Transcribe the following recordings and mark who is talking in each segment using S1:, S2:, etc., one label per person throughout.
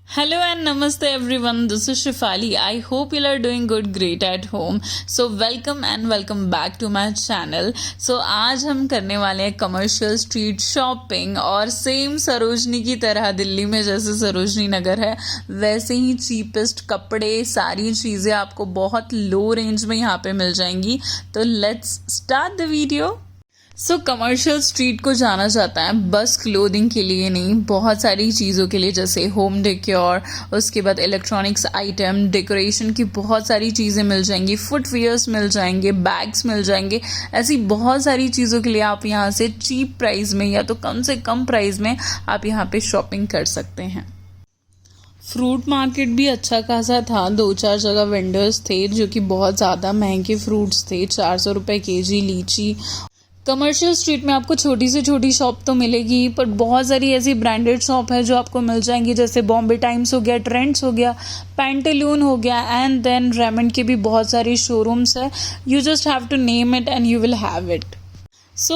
S1: Hello and namaste everyone. This is Shifali. I hope you are doing great at home. So welcome back to my channel. So आज हम करने वाले हैं commercial street shopping और same Sarojini की तरह दिल्ली में जैसे सरोजनी नगर है वैसे ही चीपेस्ट कपड़े सारी चीज़ें आपको बहुत लो रेंज में यहाँ पे मिल जाएंगी. तो let's start the video. Commercial street को जाना जाता है बस क्लोथिंग के लिए नहीं, बहुत सारी चीज़ों के लिए, जैसे होम डेकोर, उसके बाद इलेक्ट्रॉनिक्स आइटम, डेकोरेशन की बहुत सारी चीज़ें मिल जाएंगी, फुटवियर्स मिल जाएंगे, बैग्स मिल जाएंगे. ऐसी बहुत सारी चीज़ों के लिए आप यहाँ से चीप प्राइस में या तो कम से कम प्राइस में आप यहाँ पे शॉपिंग कर सकते हैं. फ्रूट मार्केट भी अच्छा खासा था, 2-4 जगह वेंडर्स थे जो कि बहुत ज़्यादा महंगे फ्रूट्स थे, 400 रुपये केजी लीची. कमर्शियल स्ट्रीट में आपको छोटी से छोटी शॉप तो मिलेगी, पर बहुत सारी ऐसी ब्रांडेड शॉप है जो आपको मिल जाएंगी, जैसे बॉम्बे टाइम्स हो गया, ट्रेंड्स हो गया, पैंटेलून हो गया, एंड देन रेमंड के भी बहुत सारी शोरूम्स है. You just have to name it and you will have it.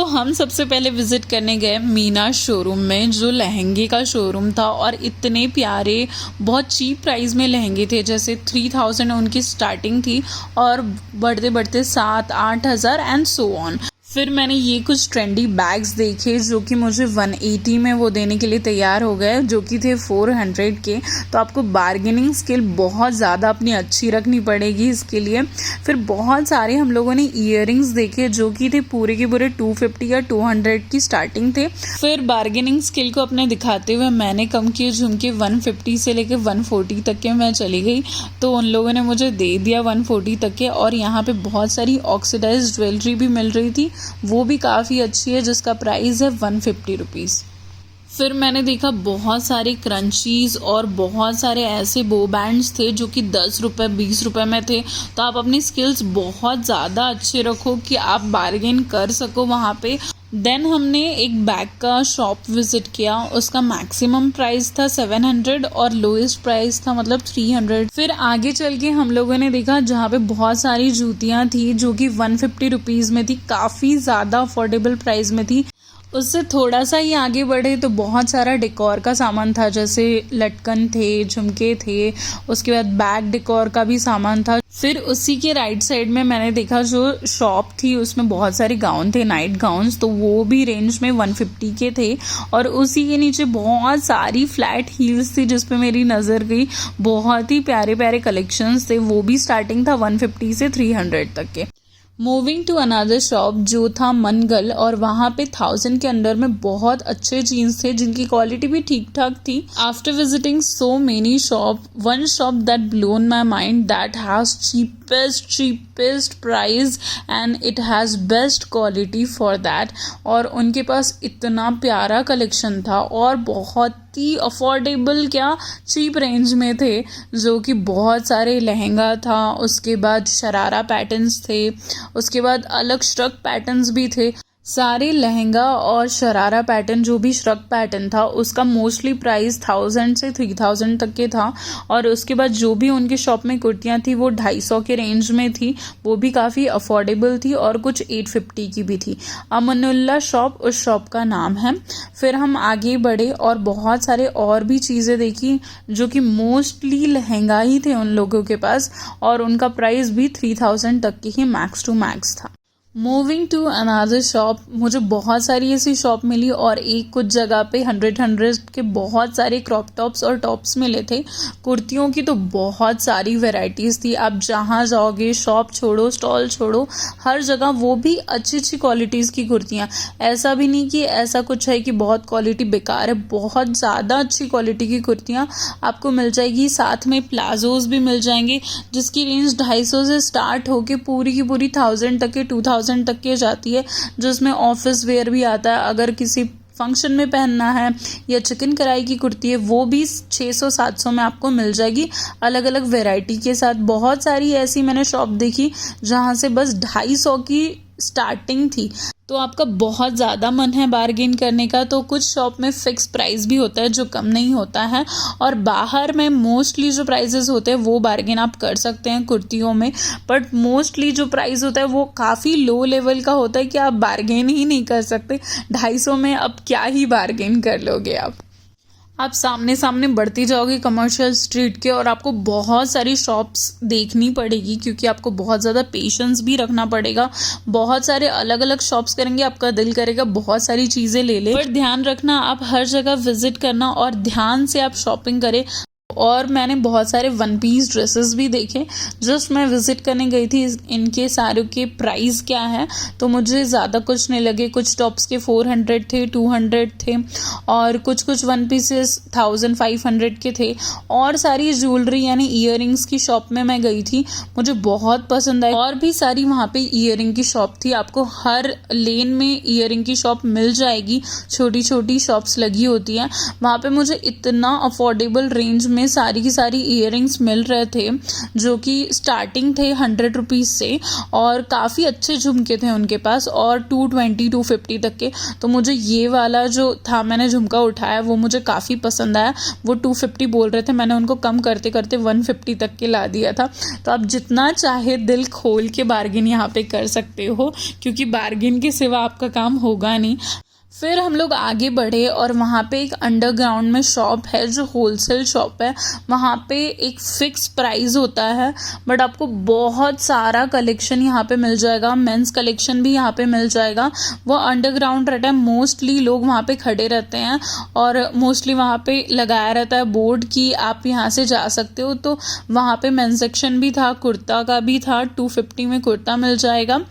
S1: हम सबसे पहले विजिट करने गए मीना शोरूम में, जो लहंगे का शोरूम था, और इतने प्यारे बहुत चीप प्राइस में लहंगे थे, जैसे 3000 उनकी स्टार्टिंग थी और बढ़ते बढ़ते 7-8 हज़ार एंड सो ऑन. फिर मैंने ये कुछ ट्रेंडी बैग्स देखे जो कि मुझे 180 में वो देने के लिए तैयार हो गए, जो कि थे 400 के. तो आपको बार्गेनिंग स्किल बहुत ज़्यादा अपनी अच्छी रखनी पड़ेगी इसके लिए. फिर बहुत सारे हम लोगों ने ईयरिंग्स देखे जो कि थे पूरे के पूरे 250 या 200 की स्टार्टिंग थे. फिर बार्गेनिंग स्किल को अपने दिखाते हुए मैंने कम किए झुमके 150 से लेकर 140 तक के मैं चली गई, तो उन लोगों ने मुझे दे दिया 140 तक के. और यहाँ पे बहुत सारी ऑक्सीडाइज्ड ज्वेलरी भी मिल रही थी, वो भी काफ़ी अच्छी है, जिसका प्राइस है 150 रुपीज़. फिर मैंने देखा बहुत सारे क्रंचीज़ और बहुत सारे ऐसे बो बैंड्स थे जो कि 10 रुपये 20 रुपये में थे. तो आप अपनी स्किल्स बहुत ज़्यादा अच्छे रखो कि आप बार्गेन कर सको वहाँ पे. देन हमने एक बैग का शॉप विज़िट किया, उसका मैक्सिमम प्राइस था 700 और लोएस्ट प्राइस था मतलब 300. फिर आगे चल के हम लोगों ने देखा जहाँ पे बहुत सारी जूतियाँ थी जो कि 150 रुपीज़ में थी, काफ़ी ज़्यादा अफोर्डेबल प्राइस में थी. उससे थोड़ा सा ही आगे बढ़े तो बहुत सारा डेकोर का सामान था, जैसे लटकन थे, झुमके थे, उसके बाद बैग डेकोर का भी सामान था. फिर उसी के राइट साइड में मैंने देखा जो शॉप थी उसमें बहुत सारे गाउन थे, नाइट गाउन्स, तो वो भी रेंज में 150 के थे. और उसी के नीचे बहुत सारी फ्लैट हील्स थी जिस पे मेरी नज़र गई. बहुत ही प्यारे प्यारे कलेक्शंस थे, वो भी स्टार्टिंग था 150 से 300 तक के. मूविंग टू अनदर शॉप जो था मनगल, और वहाँ पे 1000 के अंडर में बहुत अच्छे जीन्स थे जिनकी क्वालिटी भी ठीक ठाक थी. After visiting so many shop, one shop that blown my mind, that has cheapest price and it has best quality for that. और उनके पास इतना प्यारा कलेक्शन था और बहुत ही अफोर्डेबल, क्या चीप रेंज में थे, जो कि बहुत सारे लहंगा था, उसके बाद शरारा पैटर्न्स थे, उसके बाद अलग श्रग पैटर्न्स भी थे. सारे लहंगा और शरारा पैटर्न, जो भी श्रग पैटर्न था उसका मोस्टली प्राइस 1000 से 3000 तक के था. और उसके बाद जो भी उनके शॉप में कुर्तियाँ थी वो 250 के रेंज में थी, वो भी काफ़ी अफोर्डेबल थी, और कुछ 850 की भी थी. अमनुल्ला शॉप उस शॉप का नाम है. फिर हम आगे बढ़े और बहुत सारे और भी चीज़ें देखी जो कि मोस्टली लहंगा ही थे उन लोगों के पास, और उनका प्राइस भी 3000 तक की ही मैक्स टू मैक्स था. मूविंग टू अनदर शॉप, मुझे बहुत सारी ऐसी शॉप मिली और एक कुछ जगह पे 100 के बहुत सारे क्रॉप टॉप्स और टॉप्स मिले थे. कुर्तियों की तो बहुत सारी वैरायटीज़ थी, आप जहाँ जाओगे, शॉप छोड़ो, स्टॉल छोड़ो, हर जगह वो भी अच्छी अच्छी क्वालिटीज़ की कुर्तियाँ. ऐसा भी नहीं कि ऐसा कुछ है कि बहुत क्वालिटी बेकार है, बहुत ज़्यादा अच्छी क्वालिटी की कुर्तियाँ आपको मिल जाएगी. साथ में प्लाजोज भी मिल जाएंगे जिसकी रेंज 250 से स्टार्ट होके पूरी की पूरी 1000 तक के 2000 तक के जाती है, जिसमें ऑफिस वेयर भी आता है. अगर किसी फंक्शन में पहनना है या चिकन कढ़ाई की कुर्ती है, वो भी 600-700 में आपको मिल जाएगी, अलग अलग वैरायटी के साथ. बहुत सारी ऐसी मैंने शॉप देखी जहाँ से बस 250 की स्टार्टिंग थी. तो आपका बहुत ज़्यादा मन है बार्गेन करने का, तो कुछ शॉप में फ़िक्स प्राइस भी होता है जो कम नहीं होता है, और बाहर में मोस्टली जो प्राइसेस होते हैं वो बार्गेन आप कर सकते हैं कुर्तियों में. बट मोस्टली जो प्राइस होता है वो काफ़ी लो लेवल का होता है कि आप बार्गेन ही नहीं कर सकते. 250 में अब क्या ही बार्गेन कर लोगे आप. आप सामने सामने बढ़ती जाओगे कमर्शियल स्ट्रीट के और आपको बहुत सारी शॉप्स देखनी पड़ेगी, क्योंकि आपको बहुत ज़्यादा पेशेंस भी रखना पड़ेगा। बहुत सारे अलग अलग शॉप्स करेंगे, आपका दिल करेगा बहुत सारी चीज़ें ले ले, पर ध्यान रखना आप हर जगह विजिट करना और ध्यान से आप शॉपिंग करें। और मैंने बहुत सारे वन पीस ड्रेसेस भी देखे, जस्ट मैं विज़िट करने गई थी। इनके सारों के प्राइस क्या है तो मुझे ज़्यादा कुछ नहीं लगे। कुछ टॉप्स के 400 थे, 200 थे, और कुछ वन पीसेस 1500 के थे। और सारी ज्वेलरी यानी ईयरिंग्स की शॉप में मैं गई थी, मुझे बहुत पसंद आई। और भी सारी वहाँ पे ईयरिंग की शॉप थी, आपको हर लेन में ईयरिंग की शॉप मिल जाएगी। छोटी छोटी शॉप्स लगी होती हैं वहाँ पे। मुझे इतना अफोर्डेबल रेंज में सारी की सारी ईयरिंग्स मिल रहे थे, जो कि स्टार्टिंग थे 100 रुपीज़ से, और काफ़ी अच्छे झुमके थे उनके पास, और 220 250 तक के। तो मुझे ये वाला जो था, मैंने झुमका उठाया, वो मुझे काफ़ी पसंद आया। वो 250 बोल रहे थे, मैंने उनको कम करते करते 150 तक के ला दिया था। तो आप जितना चाहे दिल खोल के बार्गेन यहाँ पे कर सकते हो, क्योंकि बार्गेन के सिवा आपका काम होगा नहीं। फिर हम लोग आगे बढ़े और वहाँ पे एक अंडरग्राउंड में शॉप है जो होलसेल शॉप है। वहाँ पे एक फ़िक्स प्राइस होता है, बट आपको बहुत सारा कलेक्शन यहाँ पे मिल जाएगा। मेंस कलेक्शन भी यहाँ पे मिल जाएगा। वो अंडरग्राउंड रहता है, मोस्टली लोग वहाँ पे खड़े रहते हैं, और मोस्टली वहाँ पे लगाया रहता है बोर्ड कि आप यहाँ से जा सकते हो। तो वहाँ पे मेंस सेक्शन भी था, कुर्ता का भी था, 250 में कुर्ता मिल जाएगा।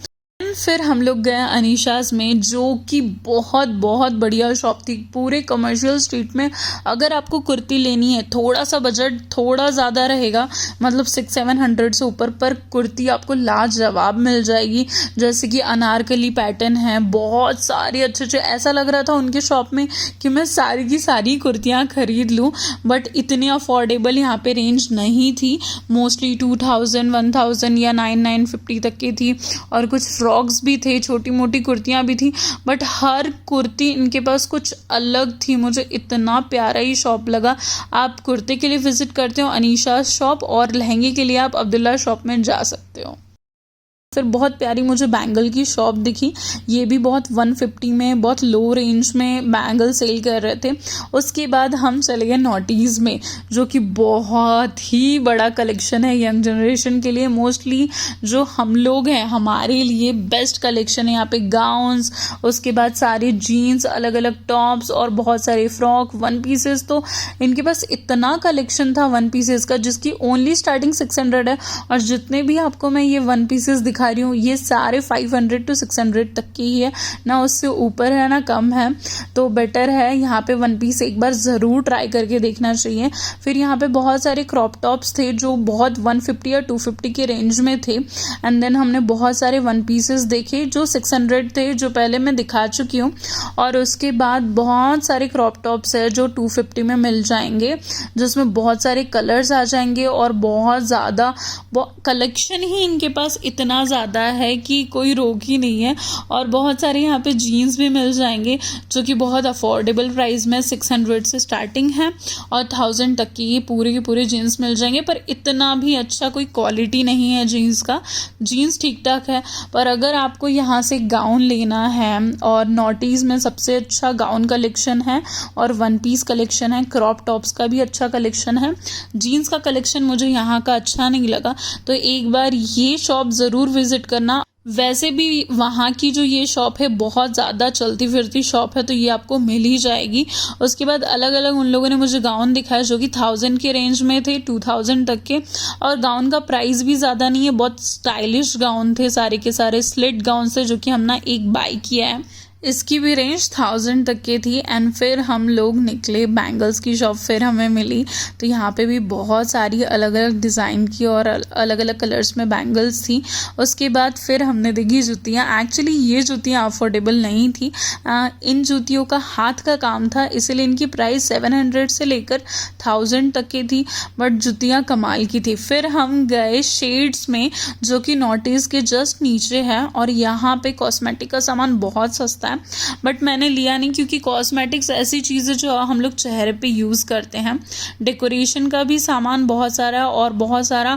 S1: फिर हम लोग गए अनीशास में, जो कि बहुत बहुत बढ़िया शॉप थी पूरे कमर्शियल स्ट्रीट में। अगर आपको कुर्ती लेनी है, थोड़ा सा बजट थोड़ा ज़्यादा रहेगा, मतलब 600-700 से ऊपर, पर कुर्ती आपको लाजवाब मिल जाएगी। जैसे कि अनारकली पैटर्न है, बहुत सारे अच्छे अच्छे। ऐसा लग रहा था उनके शॉप में कि मैं सारी की सारी कुर्तियाँ खरीद लूँ, बट इतनी अफोर्डेबल यहाँ पे रेंज नहीं थी। मोस्टली 2000, 1000 या 950 तक की थी, और कुछ फ्रॉक्स भी थे, छोटी मोटी कुर्तियां भी थी, बट हर कुर्ती इनके पास कुछ अलग थी। मुझे इतना प्यारा ही शॉप लगा। आप कुर्ते के लिए विजिट करते हो अनीशा शॉप, और लहंगे के लिए आप अब्दुल्ला शॉप में जा सकते हो। फिर बहुत प्यारी मुझे बैंगल की शॉप दिखी, ये भी बहुत 150 में, बहुत लो रेंज में बैंगल सेल कर रहे थे। उसके बाद हम चले गए नॉटीज़ में, जो कि बहुत ही बड़ा कलेक्शन है यंग जनरेशन के लिए। मोस्टली जो हम लोग हैं, हमारे लिए बेस्ट कलेक्शन है यहाँ पे। गाउन्स, उसके बाद सारे जीन्स, अलग अलग टॉप्स, और बहुत सारे फ्रॉक, वन पीसेस। तो इनके पास इतना कलेक्शन था वन पीसेस का, जिसकी ओनली स्टार्टिंग 600 है। और जितने भी आपको मैं ये वन पीसेस दिखा रही हूँ, ये सारे 500 to 600 तक की ही है, ना उससे ऊपर है ना कम है। तो बेटर है यहाँ पे वन पीस एक बार ज़रूर ट्राई करके देखना चाहिए। फिर यहाँ पे बहुत सारे क्रॉप टॉप्स थे जो बहुत 150 या 250 के रेंज में थे। एंड देन हमने बहुत सारे वन पीसेस देखे जो 600 थे, जो पहले मैं दिखा चुकी हूँ। और उसके बाद बहुत सारे क्रॉप टॉप्स है जो 250 में मिल जाएंगे, जिसमें बहुत सारे कलर्स आ जाएंगे, और बहुत ज़्यादा कलेक्शन ही इनके पास इतना ज़्यादा है कि कोई रोक ही नहीं है। और बहुत सारे यहाँ पे जीन्स भी मिल जाएंगे, जो कि बहुत अफोर्डेबल प्राइस में 600 से स्टार्टिंग है, और 1000 तक की ये पूरे के पूरे जीन्स मिल जाएंगे। पर इतना भी अच्छा कोई क्वालिटी नहीं है जीन्स का, जीन्स ठीक ठाक है। पर अगर आपको यहाँ से गाउन लेना है, और नॉटीज़ में सबसे अच्छा गाउन कलेक्शन है, और वन पीस कलेक्शन है, क्रॉप टॉप्स का भी अच्छा कलेक्शन है। जीन्स का कलेक्शन मुझे यहाँ का अच्छा नहीं लगा, तो एक बार ये शॉप ज़रूर विजिट करना। वैसे भी वहाँ की जो ये शॉप है बहुत ज़्यादा चलती फिरती शॉप है, तो ये आपको मिल ही जाएगी। उसके बाद अलग अलग उन लोगों ने मुझे गाउन दिखाया जो कि 1000 के रेंज में थे, 2000 तक के। और गाउन का प्राइस भी ज़्यादा नहीं है, बहुत स्टाइलिश गाउन थे सारे के सारे, स्लिट गाउन से, जो कि हमने एक बाय किया है। इसकी भी रेंज 1000 तक की थी। एंड फिर हम लोग निकले, बैंगल्स की शॉप फिर हमें मिली। तो यहाँ पे भी बहुत सारी अलग अलग डिज़ाइन की और अलग अलग कलर्स में बैंगल्स थी। उसके बाद फिर हमने देखी जूतियाँ। एक्चुअली ये जूतियाँ अफोर्डेबल नहीं थी, इन जूतियों का हाथ का काम था, इसलिए इनकी प्राइस 700 से लेकर 1000 तक की थी, बट जूतियाँ कमाल की थी। फिर हम गए शेड्स में, जो कि नॉटीज़ के जस्ट नीचे है, और यहाँ पे कॉस्मेटिक का सामान बहुत सस्ता होता है, बट मैंने लिया नहीं क्योंकि कॉस्मेटिक्स ऐसी चीज़ है जो हम लोग चेहरे पे यूज़ करते हैं। डेकोरेशन का भी सामान बहुत सारा और बहुत सारा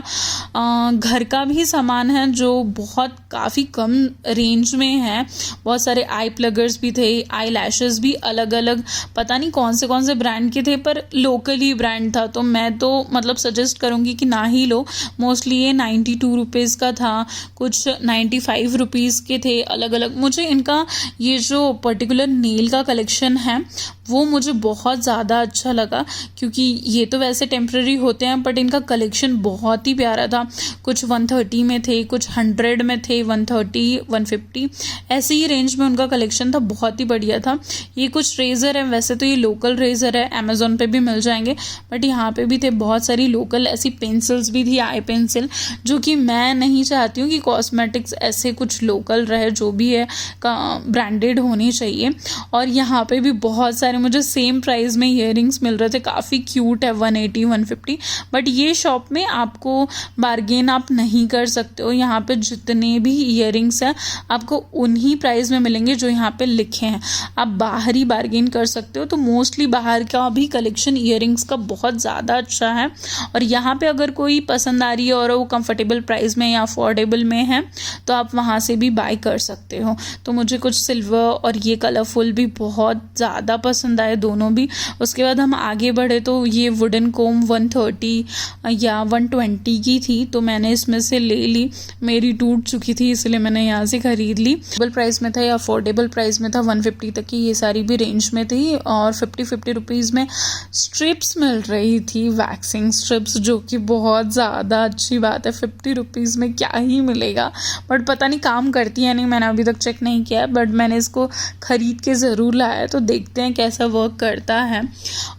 S1: घर का भी सामान है जो बहुत काफ़ी कम रेंज में है। बहुत सारे आई प्लगर्स भी थे, आई लैशेस भी अलग अलग, पता नहीं कौन से ब्रांड के थे, पर लोकल ही ब्रांड था। तो मैं तो मतलब सजेस्ट करूँगी कि ना ही लो। मोस्टली ये 92 रुपीज़ का था, कुछ 95 रुपीज़ के थे अलग अलग। मुझे इनका ये जो पर्टिकुलर नेल का कलेक्शन है वो मुझे बहुत ज़्यादा अच्छा लगा, क्योंकि ये तो वैसे टेम्प्रेरी होते हैं बट इनका कलेक्शन बहुत ही प्यारा था। कुछ 130 में थे, कुछ 100 में थे, 130, 150 ऐसे ही रेंज में उनका कलेक्शन था। बहुत ही बढ़िया था। ये कुछ रेज़र है, वैसे तो ये लोकल रेज़र है, अमेज़ॉन पे भी मिल जाएंगे, बट यहाँ पे भी थे बहुत सारी लोकल ऐसी पेंसिल्स भी थी, आई पेंसिल, जो कि मैं नहीं चाहती हूँ कि कॉस्मेटिक्स ऐसे कुछ लोकल रहे, जो भी है ब्रांडेड होनी चाहिए। और यहाँ पे भी बहुत सारे मुझे सेम प्राइस में ईयरिंग्स मिल रहे थे, काफ़ी क्यूट है, 180, 150। बट ये शॉप में आपको बार्गेन आप नहीं कर सकते हो। यहाँ पे जितने भी ईयरिंग्स हैं आपको उन्हीं प्राइस में मिलेंगे जो यहाँ पे लिखे हैं। आप बाहर ही बार्गेन कर सकते हो। तो मोस्टली बाहर का भी कलेक्शन ईयरिंग्स का बहुत ज़्यादा अच्छा है। और यहाँ पे अगर कोई पसंद आ रही है और वो कंफर्टेबल प्राइस में या अफोर्डेबल में है तो आप वहाँ से भी बाय कर सकते हो। तो मुझे कुछ सिल्वर और ये कलरफुल भी बहुत ज़्यादा पसंद आए दोनों भी। उसके बाद हम आगे बढ़े तो ये वुडन कोम 130 या 120 की थी, तो मैंने इसमें से ले ली। मेरी टूट चुकी थी इसलिए मैंने यहाँ से ख़रीद ली। अफोर्डेबल प्राइस में था या अफोर्डेबल प्राइस में था, 150 तक की ये सारी भी रेंज में थी। और 50 रुपीज़ में स्ट्रिप्स मिल रही थी, वैक्सिंग स्ट्रिप्स, जो कि बहुत ज़्यादा अच्छी बात है। 50 रुपीज़ में क्या ही मिलेगा, बट पता नहीं काम करती है नहीं, मैंने अभी तक चेक नहीं किया, बट मैंने इसको ख़रीद के ज़रूर लाया, तो देखते हैं कैसा वर्क करता है।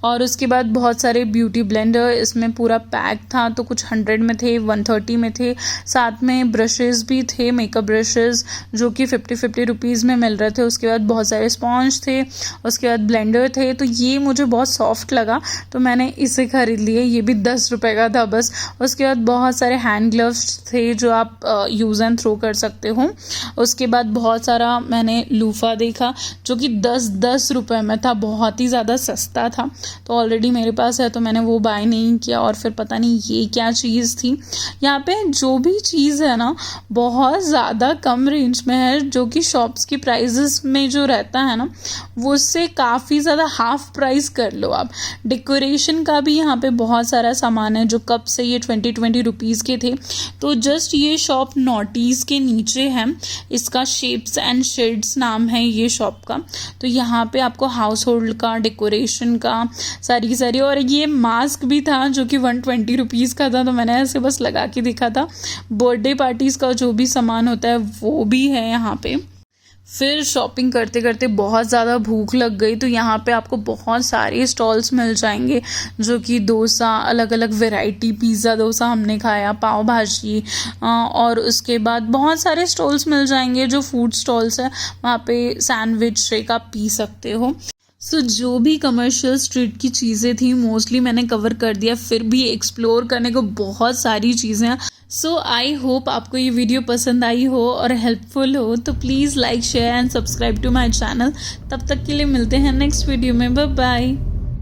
S1: और उसके बाद बहुत सारे ब्यूटी ब्लेंडर इसमें पूरा पैक था, तो कुछ 100 में थे, 130 में थे। साथ में ब्रशेज़ भी थे, मेकअप ब्रशेज़, जो कि 50 रुपीज़ में मिल रहे थे। उसके बाद बहुत सारे स्पॉन्ज थे, उसके बाद ब्लेंडर थे। तो ये मुझे बहुत सॉफ्ट लगा तो मैंने इसे ख़रीद लिए, ये भी 10 रुपये का था बस। उसके बाद बहुत सारे हैंड ग्लव्स थे जो आप यूज़ एंड थ्रो कर सकते हो। उसके बाद बहुत सारा मैंने लूफ़ा देखा जो कि 10 रुपये में था, बहुत ही ज़्यादा सस्ता था। तो ऑलरेडी मेरे पास है तो मैंने वो बाय नहीं किया। और फिर पता नहीं ये क्या चीज़ थी। यहाँ पे जो भी चीज़ है ना बहुत ज़्यादा कम रेंज में है, जो कि शॉप्स की प्राइजेस में जो रहता है ना वो उससे काफ़ी ज़्यादा हाफ प्राइस कर लो आप। डेकोरेशन का भी यहाँ पे बहुत सारा सामान है, जो कप से ये 20 रुपीज़ के थे। तो जस्ट ये शॉप नॉटीज़ के नीचे है, इसका शेप्स एंड शेड्स नाम है ये शॉप का। तो यहाँ पे आपको हाउस होल्ड का, डेकोरेशन का सारी और ये मास्क भी था जो कि 120 रुपीज़ का था, तो मैंने ऐसे बस लगा के देखा था। बर्थडे पार्टीज़ का जो भी सामान होता है वो भी है यहाँ पे। फिर शॉपिंग करते करते बहुत ज़्यादा भूख लग गई, तो यहाँ पे आपको बहुत सारे स्टॉल्स मिल जाएंगे, जो कि डोसा, अलग अलग वैरायटी, पिज़्ज़ा डोसा हमने खाया, पाव भाजी, और उसके बाद बहुत सारे स्टॉल्स मिल जाएंगे जो फूड स्टॉल्स है। वहाँ पे सैंडविच शेक आप पी सकते हो। जो भी कमर्शियल स्ट्रीट की चीज़ें थी मोस्टली मैंने कवर कर दिया। फिर भी एक्सप्लोर करने को बहुत सारी चीज़ें हैं। आई होप आपको ये वीडियो पसंद आई हो और हेल्पफुल हो, तो please like, share and subscribe to my channel. तब तक के लिए मिलते हैं नेक्स्ट वीडियो में। Bye bye.